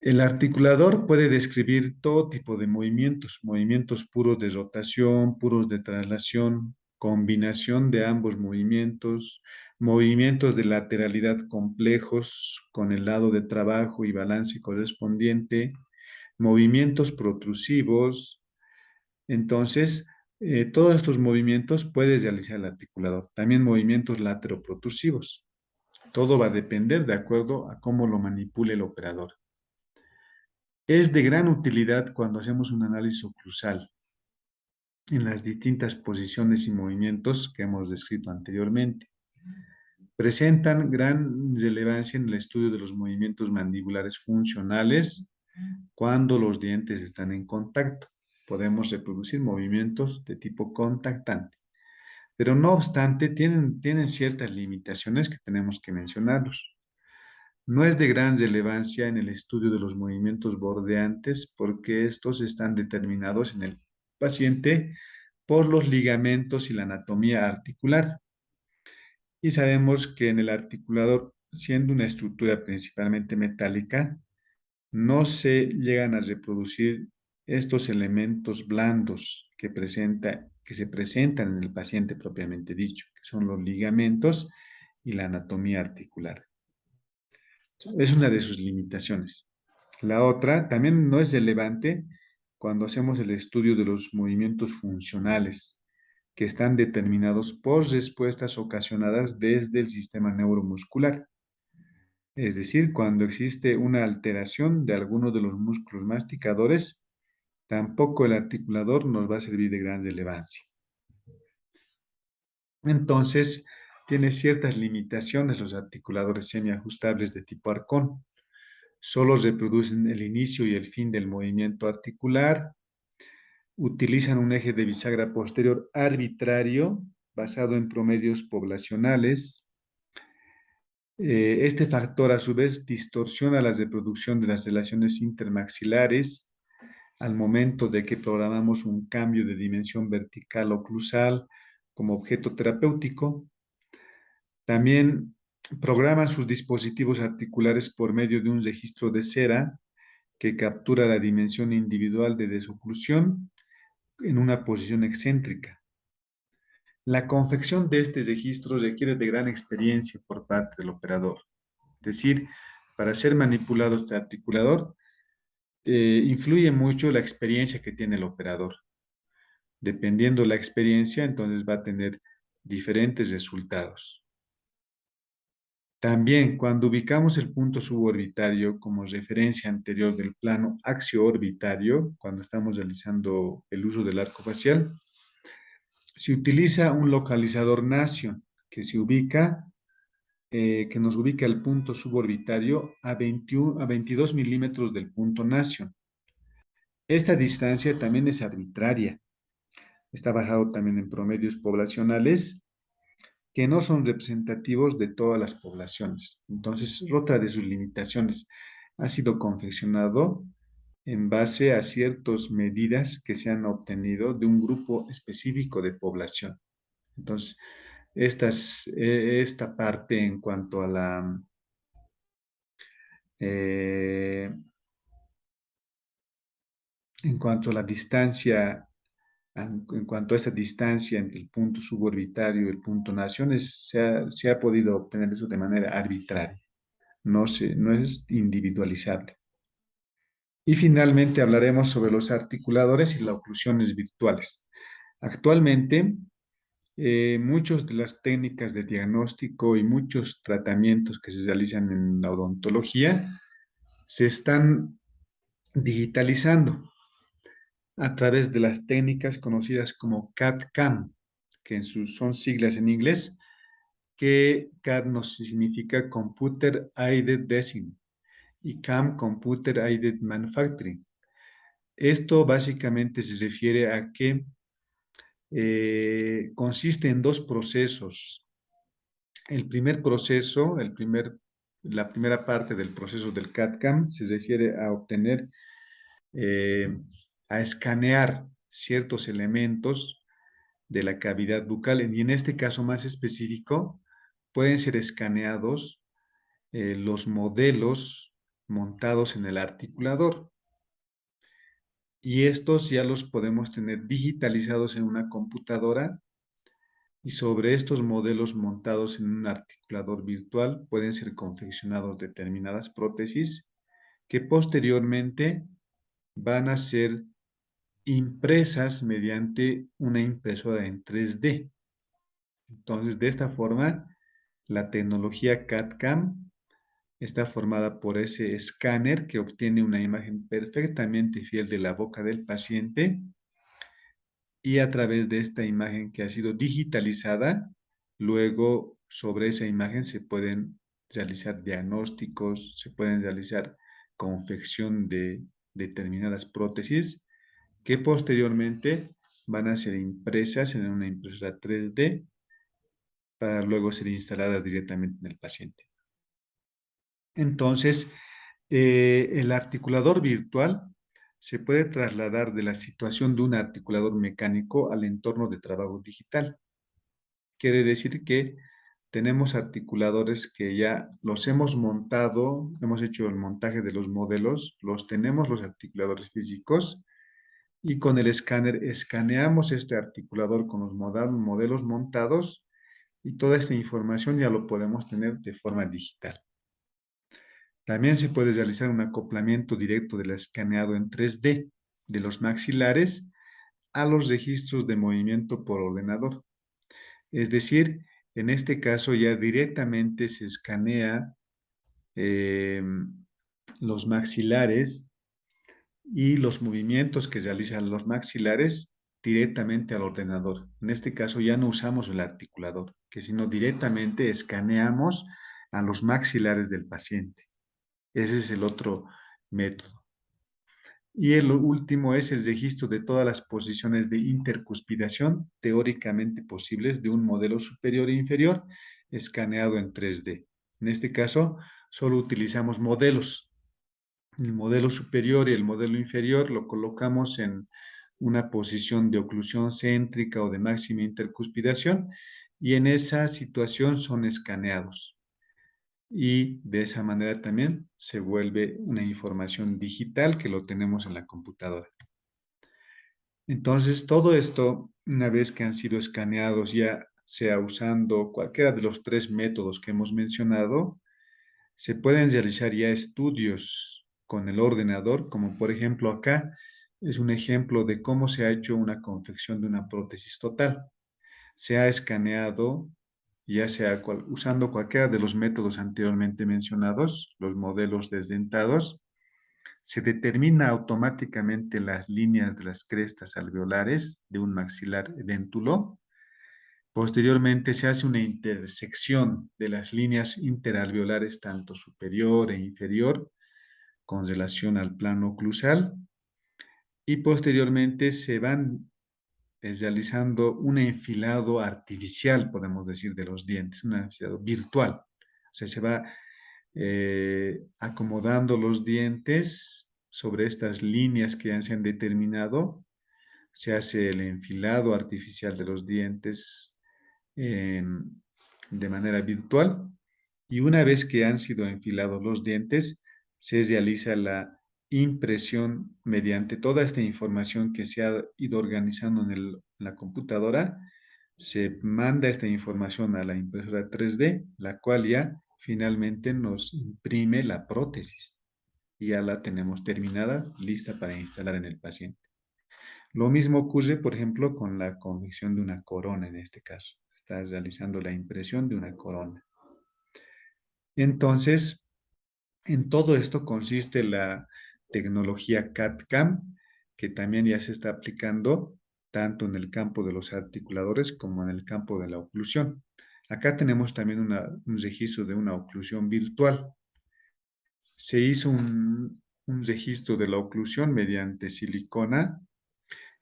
El articulador puede describir todo tipo de movimientos, movimientos puros de rotación, puros de traslación, combinación de ambos movimientos, movimientos de lateralidad complejos con el lado de trabajo y balance correspondiente, movimientos protrusivos. Entonces, todos estos movimientos puede realizar el articulador. También movimientos lateroprotrusivos. Todo va a depender de acuerdo a cómo lo manipule el operador. Es de gran utilidad cuando hacemos un análisis oclusal en las distintas posiciones y movimientos que hemos descrito anteriormente. Presentan gran relevancia en el estudio de los movimientos mandibulares funcionales cuando los dientes están en contacto. Podemos reproducir movimientos de tipo contactante, pero no obstante tienen ciertas limitaciones que tenemos que mencionarlos. No es de gran relevancia en el estudio de los movimientos bordeantes porque estos están determinados en el paciente por los ligamentos y la anatomía articular. Y sabemos que en el articulador, siendo una estructura principalmente metálica, no se llegan a reproducir estos elementos blandos que se presentan en el paciente propiamente dicho, que son los ligamentos y la anatomía articular. Es una de sus limitaciones. La otra también no es relevante cuando hacemos el estudio de los movimientos funcionales, que están determinados por respuestas ocasionadas desde el sistema neuromuscular. Es decir, cuando existe una alteración de alguno de los músculos masticadores, tampoco el articulador nos va a servir de gran relevancia. Entonces, tiene ciertas limitaciones los articuladores semiajustables de tipo arcón. Solo reproducen el inicio y el fin del movimiento articular, utilizan un eje de bisagra posterior arbitrario basado en promedios poblacionales, Este factor, a su vez, distorsiona la reproducción de las relaciones intermaxilares al momento de que programamos un cambio de dimensión vertical o cruzal como objeto terapéutico. También programa sus dispositivos articulares por medio de un registro de cera que captura la dimensión individual de desoclusión en una posición excéntrica. La confección de este registro requiere de gran experiencia por parte del operador. Es decir, para ser manipulado este articulador, influye mucho la experiencia que tiene el operador. Dependiendo la experiencia, entonces va a tener diferentes resultados. También, cuando ubicamos el punto suborbitario como referencia anterior del plano axio-orbitario, cuando estamos realizando el uso del arco facial, se utiliza un localizador Nation que que nos ubica el punto suborbitario a 21, a 22 milímetros del punto Nation. Esta distancia también es arbitraria. Está basado también en promedios poblacionales que no son representativos de todas las poblaciones. Entonces, otra de sus limitaciones ha sido confeccionado en base a ciertas medidas que se han obtenido de un grupo específico de población. Entonces, esta parte eh, en cuanto a la distancia, en cuanto a esta distancia entre el punto suborbitario y el punto nación, se ha podido obtener eso de manera arbitraria. No es individualizable. Y finalmente hablaremos sobre los articuladores y las oclusiones virtuales. Actualmente, muchas de las técnicas de diagnóstico y muchos tratamientos que se realizan en la odontología se están digitalizando a través de las técnicas conocidas como CAD-CAM, que son siglas en inglés, que CAD nos significa Computer Aided Design y CAM Computer Aided Manufacturing. Esto básicamente se refiere a que consiste en dos procesos. El primer proceso, la primera parte del proceso del CAD-CAM se refiere a obtener, eh, a escanear ciertos elementos de la cavidad bucal y en este caso más específico pueden ser escaneados los modelos montados en el articulador y estos ya los podemos tener digitalizados en una computadora y sobre estos modelos montados en un articulador virtual pueden ser confeccionados determinadas prótesis que posteriormente van a ser impresas mediante una impresora en 3D. Entonces, de esta forma, la tecnología CAD-CAM está formada por ese escáner que obtiene una imagen perfectamente fiel de la boca del paciente y a través de esta imagen que ha sido digitalizada, luego sobre esa imagen se pueden realizar diagnósticos, se pueden realizar confección de determinadas prótesis que posteriormente van a ser impresas en una impresora 3D para luego ser instaladas directamente en el paciente. Entonces, el articulador virtual se puede trasladar de la situación de un articulador mecánico al entorno de trabajo digital. Quiere decir que tenemos articuladores que ya los hemos montado, hemos hecho el montaje de los modelos, los tenemos los articuladores físicos y con el escáner escaneamos este articulador con los modelos montados y toda esta información ya lo podemos tener de forma digital. También se puede realizar un acoplamiento directo del escaneado en 3D de los maxilares a los registros de movimiento por ordenador. Es decir, en este caso ya directamente se escanea eh, los maxilares y los movimientos que realizan los maxilares directamente al ordenador. En este caso ya no usamos el articulador, que sino directamente escaneamos a los maxilares del paciente. Ese es el otro método. Y el último es el registro de todas las posiciones de intercuspidación teóricamente posibles de un modelo superior e inferior escaneado en 3D. En este caso, solo utilizamos modelos. El modelo superior y el modelo inferior lo colocamos en una posición de oclusión céntrica o de máxima intercuspidación y en esa situación son escaneados. Y de esa manera también se vuelve una información digital que lo tenemos en la computadora. Entonces, todo esto, una vez que han sido escaneados, ya sea usando cualquiera de los tres métodos que hemos mencionado, se pueden realizar ya estudios con el ordenador, como por ejemplo acá es un ejemplo de cómo se ha hecho una confección de una prótesis total. Se ha escaneado, ya sea usando cualquiera de los métodos anteriormente mencionados, los modelos desdentados, se determina automáticamente las líneas de las crestas alveolares de un maxilar edéntulo. Posteriormente se hace una intersección de las líneas interalveolares tanto superior e inferior con relación al plano oclusal y posteriormente se van realizando un enfilado artificial, podemos decir, de los dientes, un enfilado virtual. O sea, se va acomodando los dientes sobre estas líneas que ya se han determinado. Se hace el enfilado artificial de los dientes eh, de manera virtual y una vez que han sido enfilados los dientes, se realiza la impresión mediante toda esta información que se ha ido organizando en la computadora. Se manda esta información a la impresora 3D, la cual ya finalmente nos imprime la prótesis y ya la tenemos terminada, lista para instalar en el paciente. Lo mismo ocurre, por ejemplo, con la confección de una corona en este caso. Está realizando la impresión de una corona. Entonces, en todo esto consiste la tecnología CAD/CAM, que también ya se está aplicando tanto en el campo de los articuladores como en el campo de la oclusión. Acá tenemos también un registro de una oclusión virtual. Se hizo un registro de la oclusión mediante silicona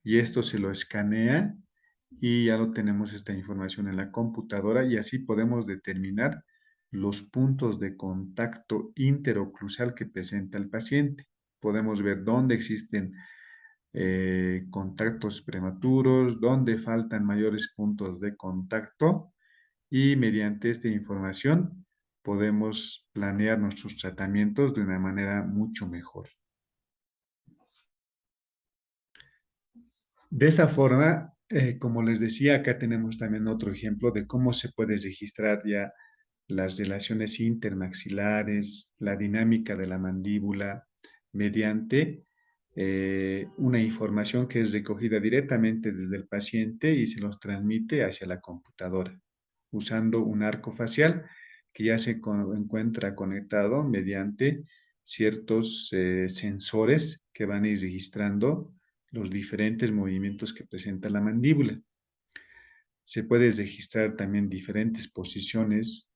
y esto se lo escanea y ya lo tenemos esta información en la computadora y así podemos determinar los puntos de contacto interoclusal que presenta el paciente. Podemos ver dónde existen contactos prematuros, dónde faltan mayores puntos de contacto y mediante esta información podemos planear nuestros tratamientos de una manera mucho mejor. De esta forma, como les decía, acá tenemos también otro ejemplo de cómo se puede registrar ya las relaciones intermaxilares, la dinámica de la mandíbula, mediante una información que es recogida directamente desde el paciente y se los transmite hacia la computadora, usando un arco facial que ya se encuentra conectado mediante ciertos sensores que van a ir registrando los diferentes movimientos que presenta la mandíbula. Se puede registrar también diferentes posiciones.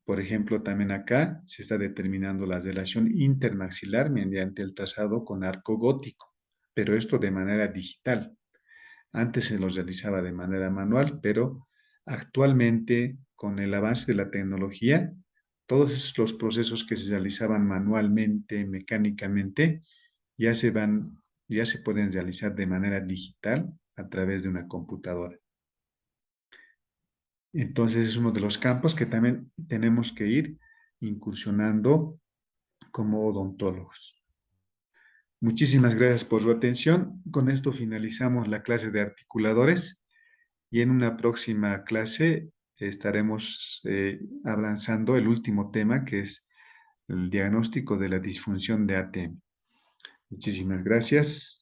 Por ejemplo, también acá se está determinando la relación intermaxilar mediante el trazado con arco gótico, pero esto de manera digital. Antes se lo realizaba de manera manual, pero actualmente con el avance de la tecnología, todos los procesos que se realizaban manualmente, mecánicamente, ya ya se pueden realizar de manera digital a través de una computadora. Entonces es uno de los campos que también tenemos que ir incursionando como odontólogos. Muchísimas gracias por su atención. Con esto finalizamos la clase de articuladores y en una próxima clase estaremos avanzando el último tema que es el diagnóstico de la disfunción de ATM. Muchísimas gracias.